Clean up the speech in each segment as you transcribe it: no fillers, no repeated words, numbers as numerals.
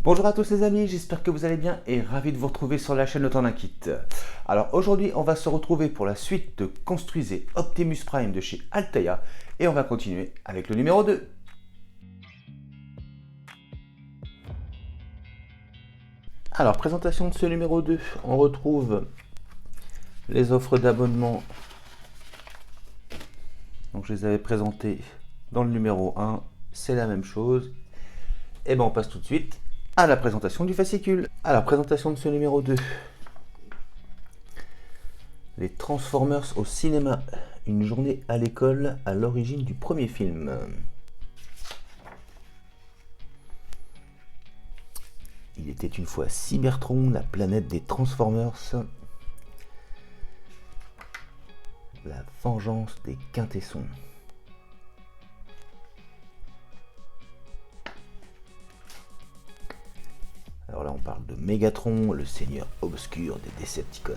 Bonjour à tous les amis, j'espère que vous allez bien et ravi de vous retrouver sur la chaîne Le Temps d'un Kit. Alors aujourd'hui on va se retrouver pour la suite de Construisez Optimus Prime de chez Alteia et on va continuer avec le numéro 2. Alors présentation de ce numéro 2, on retrouve les offres d'abonnement. Donc je les avais présentées dans le numéro 1, c'est la même chose. Et ben on passe tout de suite à la présentation du fascicule. Alors présentation de ce numéro 2. Les Transformers au cinéma, une journée à l'école à l'origine du premier film. Il était une fois Cybertron, la planète des Transformers. La vengeance des Quintessons. Alors là on parle de Megatron, le seigneur obscur des Decepticons.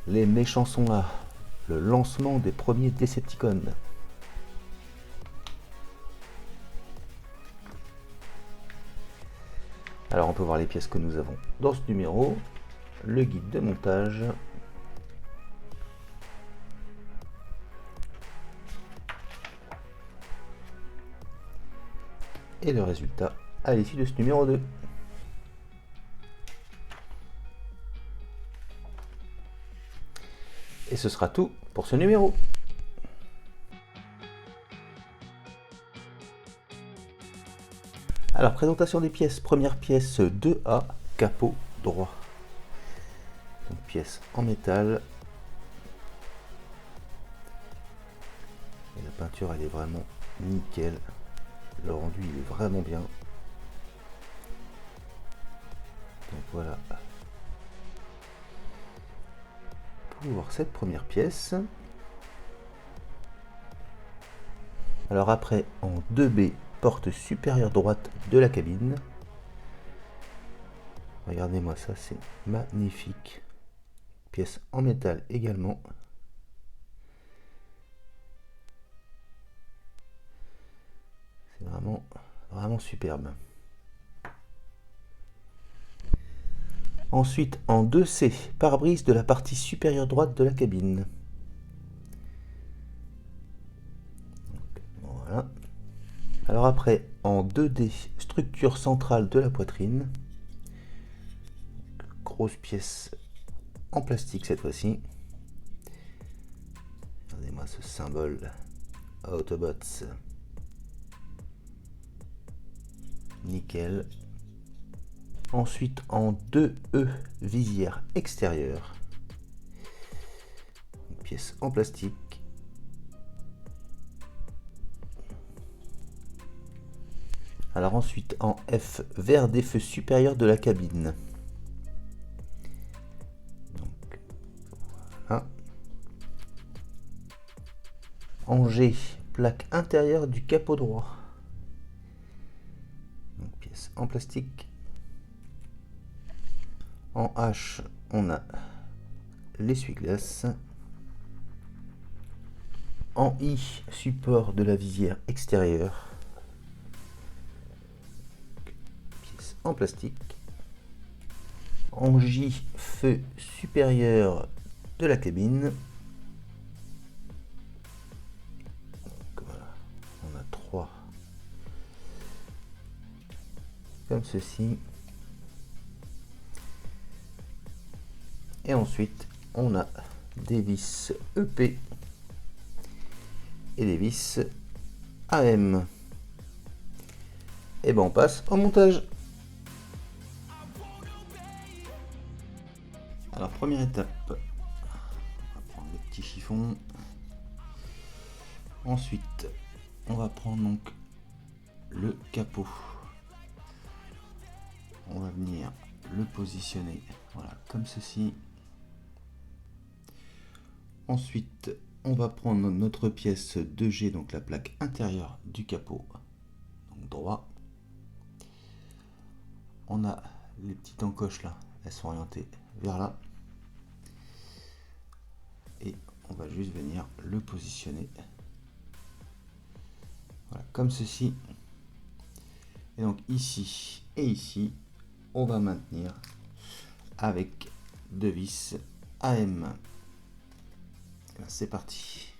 Les méchants sont là, le lancement des premiers Decepticons. Alors on peut voir les pièces que nous avons dans ce numéro, le guide de montage, et le résultat à l'issue de ce numéro 2. Et ce sera tout pour ce numéro. Alors présentation des pièces, première pièce 2A, capot droit. Donc pièce en métal. Et la peinture elle est vraiment nickel. Le rendu il est vraiment bien. Donc voilà pour cette première pièce. Alors après en 2B, porte supérieure droite de la cabine. Regardez-moi ça, c'est magnifique. Pièce en métal également. C'est vraiment superbe. Ensuite en 2C, pare-brise de la partie supérieure droite de la cabine. Voilà. Alors après en 2D, structure centrale de la poitrine. Grosse pièce en plastique cette fois-ci. Regardez-moi ce symbole Autobots. Nickel. Ensuite en 2E, visière extérieure. Une pièce en plastique. Alors ensuite en F, verre des feux supérieurs de la cabine. Donc voilà. En G, plaque intérieure du capot droit. Donc pièce en plastique. En H, on a l'essuie-glace. En I, support de la visière extérieure. Pièce en plastique. En J, feu supérieur de la cabine. Donc voilà, on a 3 comme ceci. Et ensuite, on a des vis EP et des vis AM. Et ben on passe au montage. Alors première étape, on va prendre le petit chiffon. Ensuite, on va prendre donc le capot. On va venir le positionner, voilà, comme ceci. Ensuite, on va prendre notre pièce 2G, donc la plaque intérieure du capot, donc droit. On a les petites encoches là, elles sont orientées vers là. Et on va juste venir le positionner Voilà, comme ceci. Et donc ici et ici, on va maintenir avec deux vis AM. C'est parti.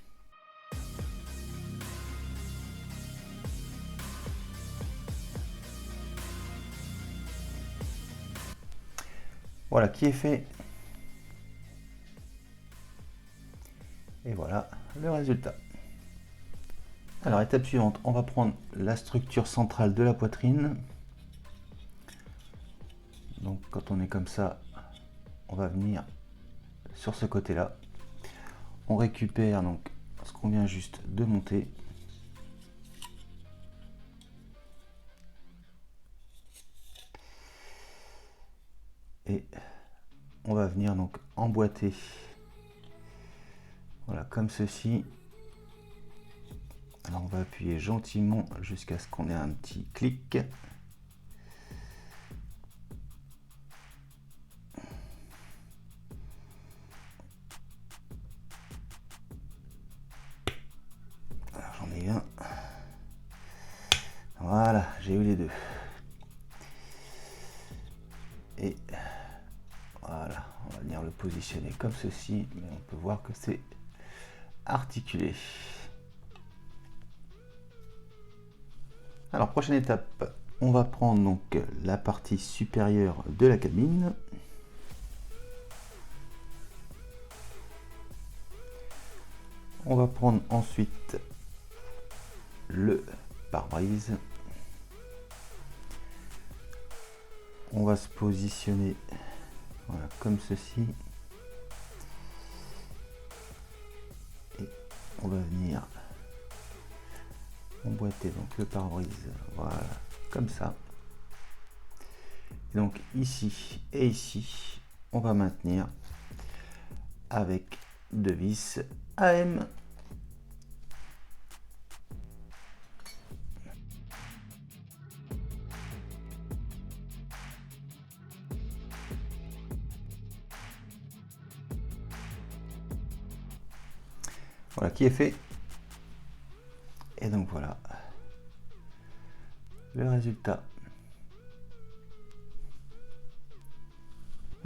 Voilà qui est fait. Et voilà le résultat. Alors étape suivante, on va prendre la structure centrale de la poitrine. Donc quand on est comme ça, on va venir sur ce côté-là. On récupère donc ce qu'on vient juste de monter. Et on va venir donc emboîter. Voilà, comme ceci. Alors on va appuyer gentiment jusqu'à ce qu'on ait un petit clic. Alors j'en ai un. Voilà, j'ai eu les deux. Et voilà, on va venir le positionner comme ceci, mais on peut voir que c'est articulé. Alors prochaine étape, on va prendre donc la partie supérieure de la cabine. On va prendre ensuite le pare-brise. On va se positionner voilà, comme ceci. Et on va venir emboîter donc le pare-brise, voilà, comme ça. Et donc ici et ici, on va maintenir avec deux vis AM. Voilà qui est fait. Et donc voilà le résultat.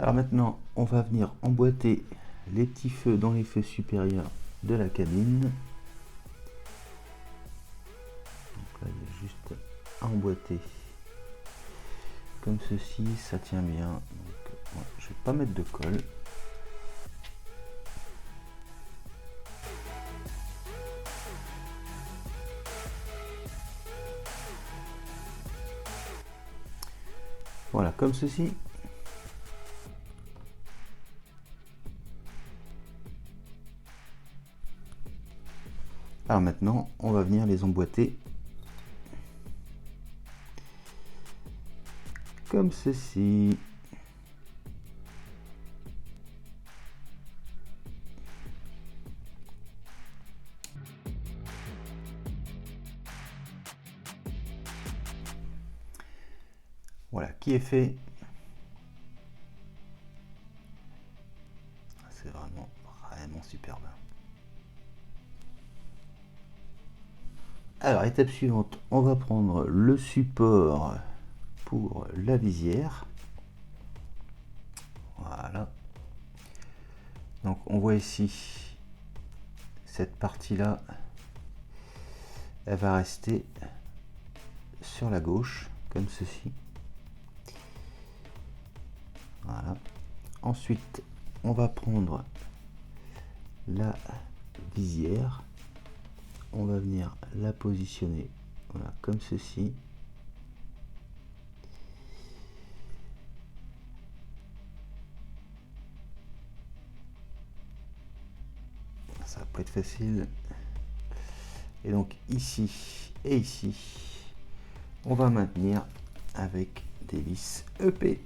Alors maintenant, on va venir emboîter les petits feux dans les feux supérieurs de la cabine. Donc là, il y a juste à emboîter comme ceci, ça tient bien. Donc, ouais, je vais pas mettre de colle. Voilà, comme ceci. Alors maintenant, on va venir les emboîter comme ceci. Voilà, qui est fait. C'est vraiment superbe. Alors, étape suivante, on va prendre le support pour la visière. Voilà. Donc, on voit ici cette partie-là, elle va rester sur la gauche, comme ceci. Voilà. Ensuite, on va prendre la visière. On va venir la positionner voilà, comme ceci. Ça va pas être facile. Et donc ici et ici, on va maintenir avec des vis EP.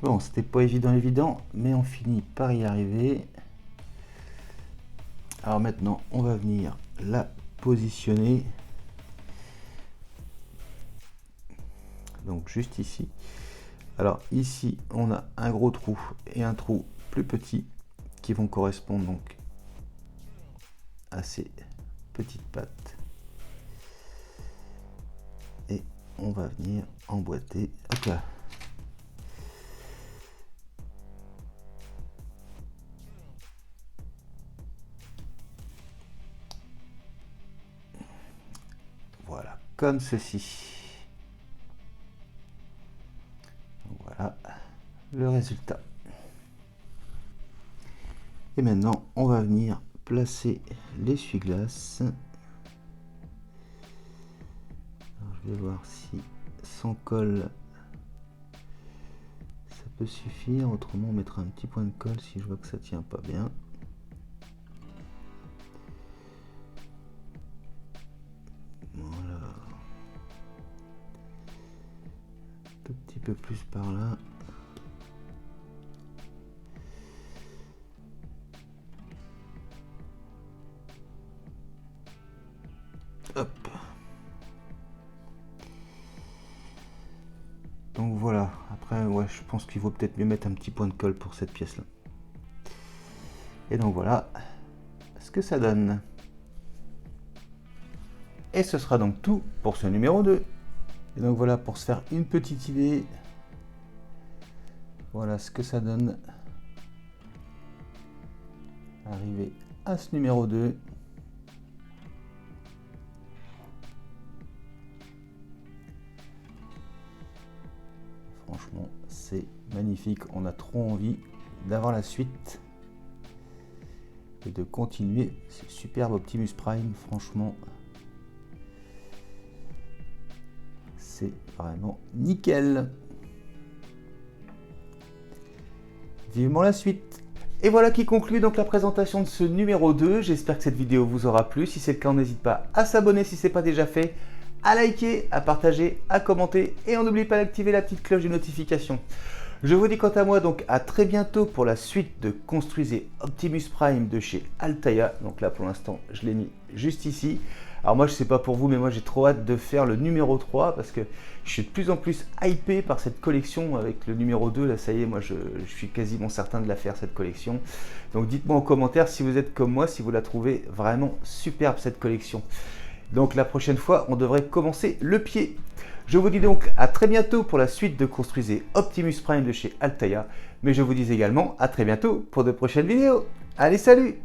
Bon, c'était pas évident, mais on finit par y arriver. Alors maintenant, on va venir la positionner. Donc juste ici. Alors ici, on a un gros trou et un trou plus petit qui vont correspondre donc à ces petites pattes. Et on va venir emboîter. Hop là. Voilà, comme ceci. Voilà le résultat. Et maintenant, on va venir placer l'essuie-glace. Je vais voir si sans colle ça peut suffire. Autrement, on mettra un petit point de colle si je vois que ça tient pas bien. Voilà. Un tout petit peu plus par là. Hop. Donc voilà, après ouais, je pense qu'il vaut peut-être mieux mettre un petit point de colle pour cette pièce là. Et donc voilà ce que ça donne. Et ce sera donc tout pour ce numéro 2. Et donc voilà, pour se faire une petite idée, voilà ce que ça donne. Arrivé à ce numéro 2. Franchement, c'est magnifique. On a trop envie d'avoir la suite et de continuer ce superbe Optimus Prime. Franchement, c'est vraiment nickel. Vivement la suite. Et voilà qui conclut donc la présentation de ce numéro 2. J'espère que cette vidéo vous aura plu. Si c'est le cas, n'hésite pas à s'abonner si ce n'est pas déjà fait, à liker, à partager, à commenter et on n'oublie pas d'activer la petite cloche de notification. Je vous dis quant à moi donc à très bientôt pour la suite de Construisez Optimus Prime de chez Altaïa. Donc là pour l'instant je l'ai mis juste ici. Alors moi je sais pas pour vous mais moi j'ai trop hâte de faire le numéro 3 parce que je suis de plus en plus hypé par cette collection avec le numéro 2. Là ça y est, moi je suis quasiment certain de la faire cette collection. Donc dites-moi en commentaire si vous êtes comme moi, si vous la trouvez vraiment superbe cette collection. Donc la prochaine fois on devrait commencer le pied. Je vous dis donc à très bientôt pour la suite de Construisez Optimus Prime de chez Altaïa. Mais je vous dis également à très bientôt pour de prochaines vidéos. Allez, salut!